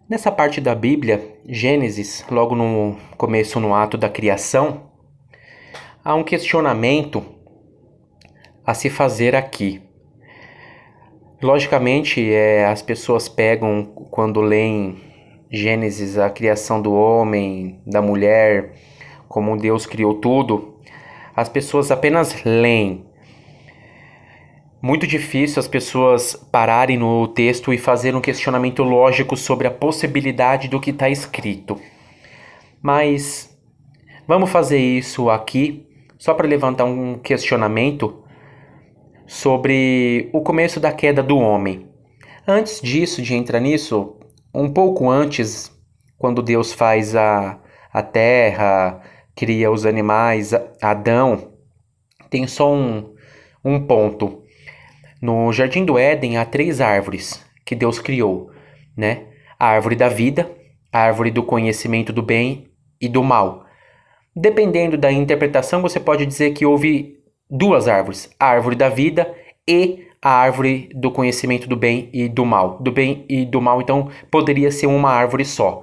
Nessa parte da Bíblia, Gênesis, logo no começo, no ato da criação, há um questionamento a se fazer aqui. Logicamente, as pessoas pegam, quando leem Gênesis, a criação do homem, da mulher, como Deus criou tudo, as pessoas apenas leem. Muito difícil as pessoas pararem no texto e fazerem um questionamento lógico sobre a possibilidade do que está escrito. Mas vamos fazer isso aqui só para levantar um questionamento sobre o começo da queda do homem. Antes disso, de entrar nisso, um pouco antes, quando Deus faz a terra, cria os animais, Adão, tem só um ponto. No Jardim do Éden há 3 árvores que Deus criou, né? A árvore da vida, a árvore do conhecimento do bem e do mal. Dependendo da interpretação, você pode dizer que houve 2 árvores, a árvore da vida e a árvore do conhecimento do bem e do mal. Do bem e do mal, então, poderia ser uma árvore só,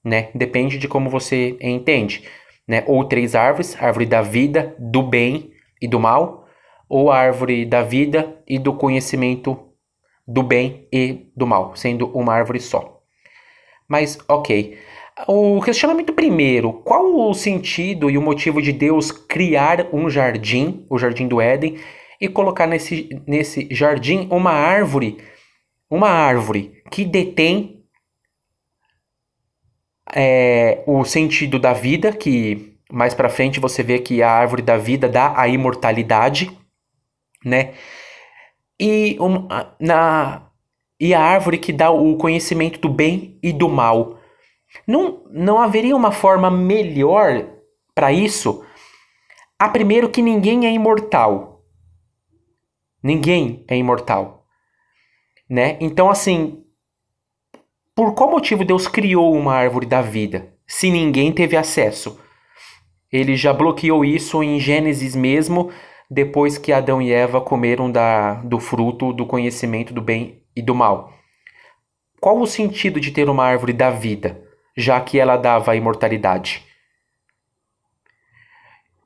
né? Depende de como você entende, né? Ou 3 árvores, a árvore da vida, do bem e do mal, ou a árvore da vida e do conhecimento do bem e do mal, sendo uma árvore só. Mas, ok. O questionamento primeiro: qual o sentido e o motivo de Deus criar um jardim, o Jardim do Éden, e colocar nesse jardim uma árvore que detém o sentido da vida, que mais pra frente você vê que a árvore da vida dá a imortalidade, né? E, e a árvore que dá o conhecimento do bem e do mal. Não haveria uma forma melhor para isso? A primeiro que ninguém é imortal. Ninguém é imortal, né? Então, assim, por qual motivo Deus criou uma árvore da vida, se ninguém teve acesso? Ele já bloqueou isso em Gênesis mesmo, depois que Adão e Eva comeram do fruto do conhecimento do bem e do mal. Qual o sentido de ter uma árvore da vida, já que ela dava a imortalidade?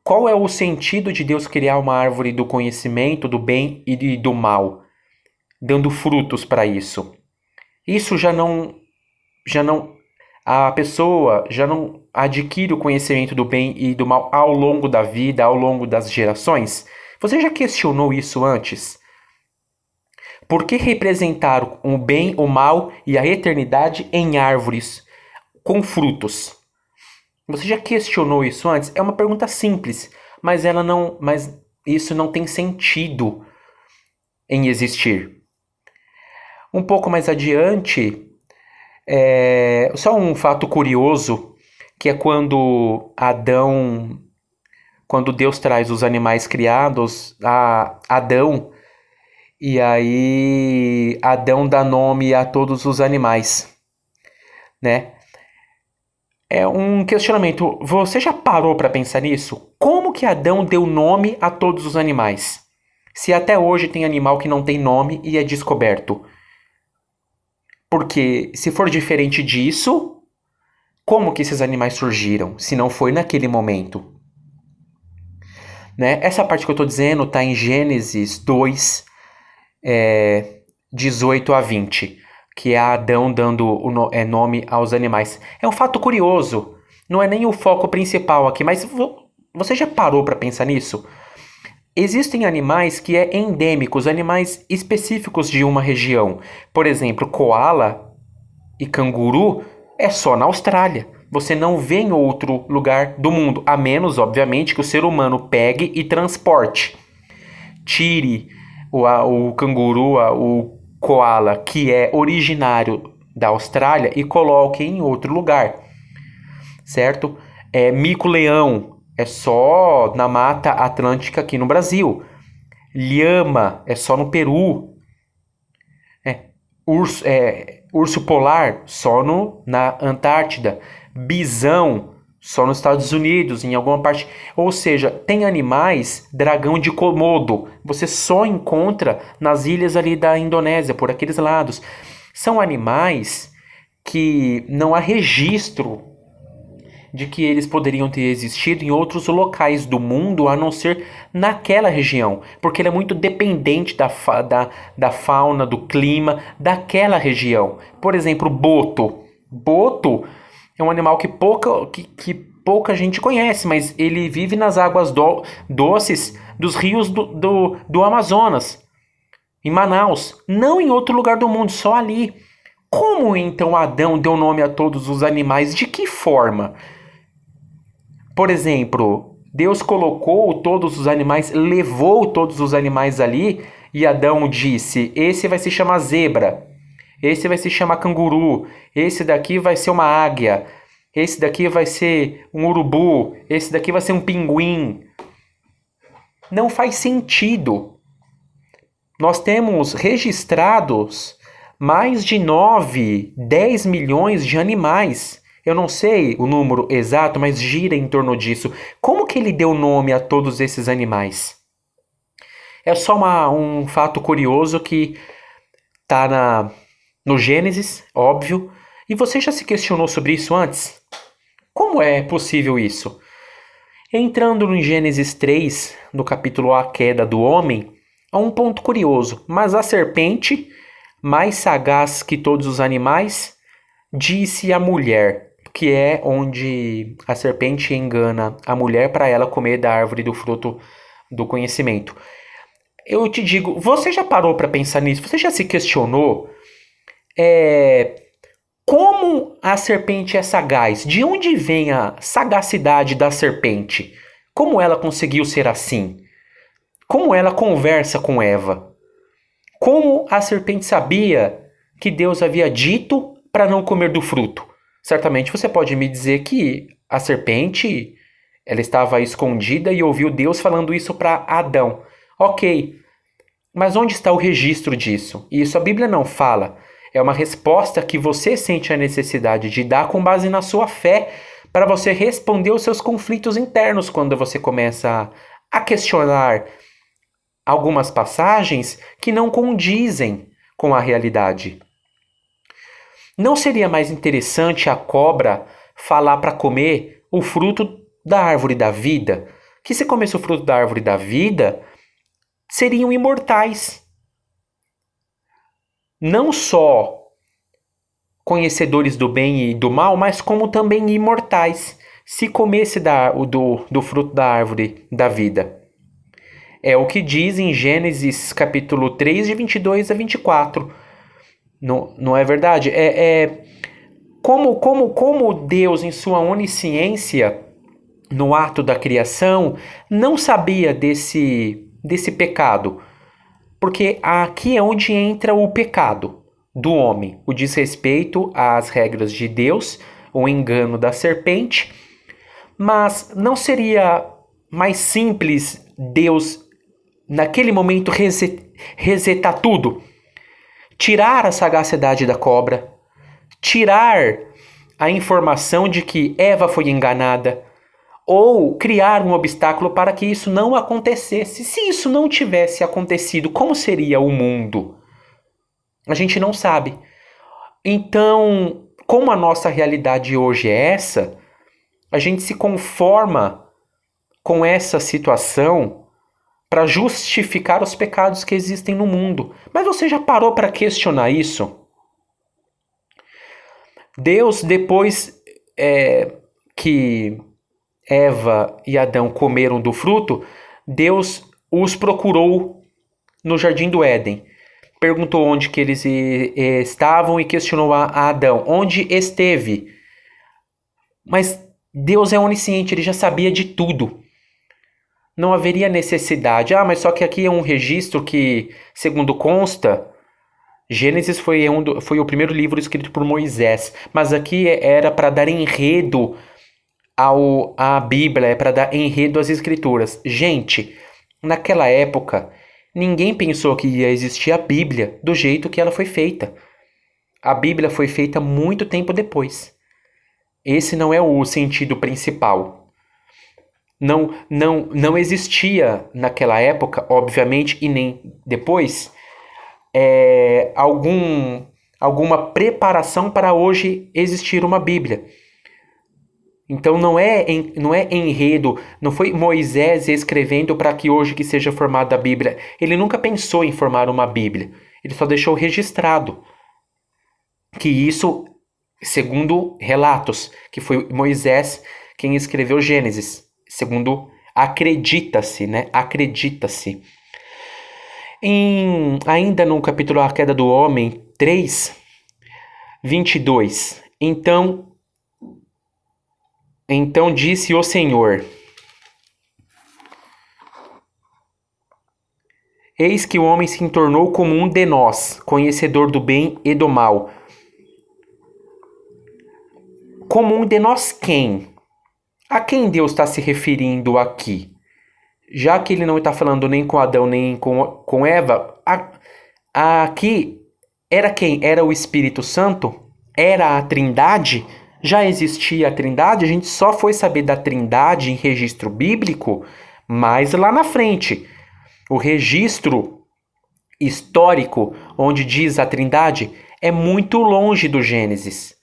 Qual é o sentido de Deus criar uma árvore do conhecimento do bem e do mal, dando frutos para isso? Isso a pessoa já não adquire o conhecimento do bem e do mal ao longo da vida, ao longo das gerações? Você já questionou isso antes? Por que representar o bem, o mal e a eternidade em árvores com frutos? Você já questionou isso antes? É uma pergunta simples, mas isso não tem sentido em existir. Um pouco mais adiante, só um fato curioso, que é quando Deus traz os animais criados a Adão, e aí Adão dá nome a todos os animais, né? É um questionamento. Você já parou para pensar nisso? Como que Adão deu nome a todos os animais? Se até hoje tem animal que não tem nome e é descoberto. Porque se for diferente disso, como que esses animais surgiram, se não foi naquele momento? Né? Essa parte que eu estou dizendo está em Gênesis 2, 18 a 20, que é Adão dando nome aos animais. É um fato curioso, não é nem o foco principal aqui, mas você já parou para pensar nisso? Existem animais que é endêmicos, animais específicos de uma região. Por exemplo, coala e canguru é só na Austrália. Você não vê em outro lugar do mundo, a menos, obviamente, que o ser humano pegue e transporte. Tire o canguru, o koala, que é originário da Austrália, e coloque em outro lugar, certo? Mico-leão é só na Mata Atlântica aqui no Brasil. Lhama é só no Peru. Urso polar só na Antártida. Bisão só nos Estados Unidos, em alguma parte. Ou seja, tem animais, dragão de Komodo, você só encontra nas ilhas ali da Indonésia, por aqueles lados. São animais que não há registro de que eles poderiam ter existido em outros locais do mundo a não ser naquela região, porque ele é muito dependente da fauna, do clima daquela região. Por exemplo, boto. Boto é um animal que pouca gente conhece, mas ele vive nas águas doces dos rios do Amazonas, em Manaus, não em outro lugar do mundo, só ali. Como então Adão deu nome a todos os animais? De que forma? Por exemplo, Deus colocou todos os animais, levou todos os animais ali, e Adão disse: esse vai se chamar zebra, esse vai se chamar canguru, esse daqui vai ser uma águia, esse daqui vai ser um urubu, esse daqui vai ser um pinguim. Não faz sentido. Nós temos registrados mais de 9, 10 milhões de animais. Eu não sei o número exato, mas gira em torno disso. Como que ele deu nome a todos esses animais? É só um fato curioso que está no Gênesis, óbvio. E você já se questionou sobre isso antes? Como é possível isso? Entrando no Gênesis 3, no capítulo A Queda do Homem, há um ponto curioso. Mas a serpente, mais sagaz que todos os animais, disse à mulher, que é onde a serpente engana a mulher para ela comer da árvore do fruto do conhecimento. Eu te digo, você já parou para pensar nisso? Você já se questionou como a serpente é sagaz? De onde vem a sagacidade da serpente? Como ela conseguiu ser assim? Como ela conversa com Eva? Como a serpente sabia que Deus havia dito para não comer do fruto? Certamente você pode me dizer que a serpente ela estava escondida e ouviu Deus falando isso para Adão. Ok, mas onde está o registro disso? Isso a Bíblia não fala. É uma resposta que você sente a necessidade de dar com base na sua fé para você responder os seus conflitos internos quando você começa a questionar algumas passagens que não condizem com a realidade. Não seria mais interessante a cobra falar para comer o fruto da árvore da vida? Que se comesse o fruto da árvore da vida, seriam imortais. Não só conhecedores do bem e do mal, mas como também imortais, se comesse do fruto da árvore da vida. É o que diz em Gênesis capítulo 3, de 22 a 24. Não é verdade? Como Deus, em sua onisciência, no ato da criação, não sabia desse pecado. Porque aqui é onde entra o pecado do homem, o desrespeito às regras de Deus, o engano da serpente. Mas não seria mais simples Deus, naquele momento, resetar tudo? Tirar a sagacidade da cobra, tirar a informação de que Eva foi enganada, ou criar um obstáculo para que isso não acontecesse. Se isso não tivesse acontecido, como seria o mundo? A gente não sabe. Então, como a nossa realidade hoje é essa, a gente se conforma com essa situação para justificar os pecados que existem no mundo. Mas você já parou para questionar isso? Deus, depois que Eva e Adão comeram do fruto, Deus os procurou no Jardim do Éden. Perguntou onde que eles estavam e questionou a Adão, onde esteve? Mas Deus é onisciente, ele já sabia de tudo. Não haveria necessidade. Mas só que aqui é um registro que, segundo consta, Gênesis foi o primeiro livro escrito por Moisés. Mas aqui era para dar enredo à Bíblia, é para dar enredo às Escrituras. Gente, naquela época, ninguém pensou que ia existir a Bíblia do jeito que ela foi feita. A Bíblia foi feita muito tempo depois. Esse não é o sentido principal. Não existia naquela época, obviamente, e nem depois, alguma preparação para hoje existir uma Bíblia. Então não é enredo, não foi Moisés escrevendo para que hoje que seja formada a Bíblia. Ele nunca pensou em formar uma Bíblia. Ele só deixou registrado que isso, segundo relatos, que foi Moisés quem escreveu Gênesis, segundo acredita-se, né? Acredita-se. Ainda no capítulo A Queda do Homem 3, 22. Então disse o Senhor: Eis que o homem se tornou como um de nós, conhecedor do bem e do mal. Como um de nós quem? A quem Deus está se referindo aqui? Já que ele não está falando nem com Adão, nem com Eva, aqui era quem? Era o Espírito Santo? Era a Trindade? Já existia a Trindade? A gente só foi saber da Trindade em registro bíblico mais lá na frente. O registro histórico, onde diz a Trindade, é muito longe do Gênesis.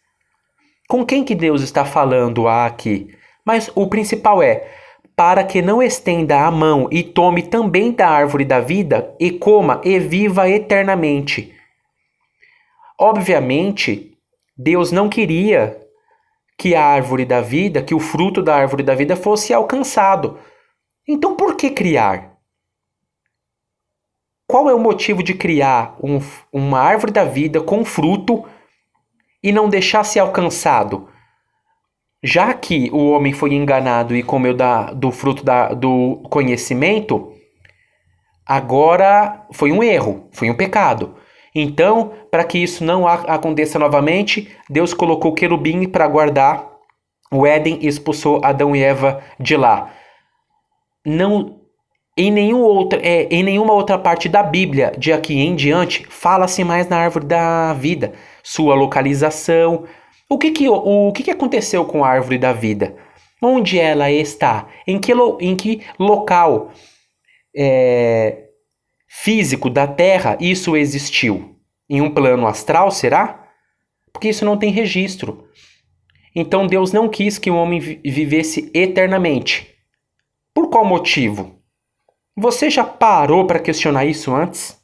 Com quem que Deus está falando aqui? Mas o principal é: para que não estenda a mão e tome também da árvore da vida, e coma e viva eternamente. Obviamente, Deus não queria que a árvore da vida, que o fruto da árvore da vida fosse alcançado. Então por que criar? Qual é o motivo de criar uma árvore da vida com fruto e não deixar ser alcançado? Já que o homem foi enganado e comeu do fruto do conhecimento, agora foi um erro, foi um pecado. Então, para que isso não aconteça novamente, Deus colocou o querubim para guardar o Éden e expulsou Adão e Eva de lá. Não, em nenhuma outra parte da Bíblia, de aqui em diante, fala-se mais na árvore da vida, sua localização. O que aconteceu com a árvore da vida? Onde ela está? Em que local físico da Terra isso existiu? Em um plano astral, será? Porque isso não tem registro. Então Deus não quis que o homem vivesse eternamente. Por qual motivo? Você já parou para questionar isso antes?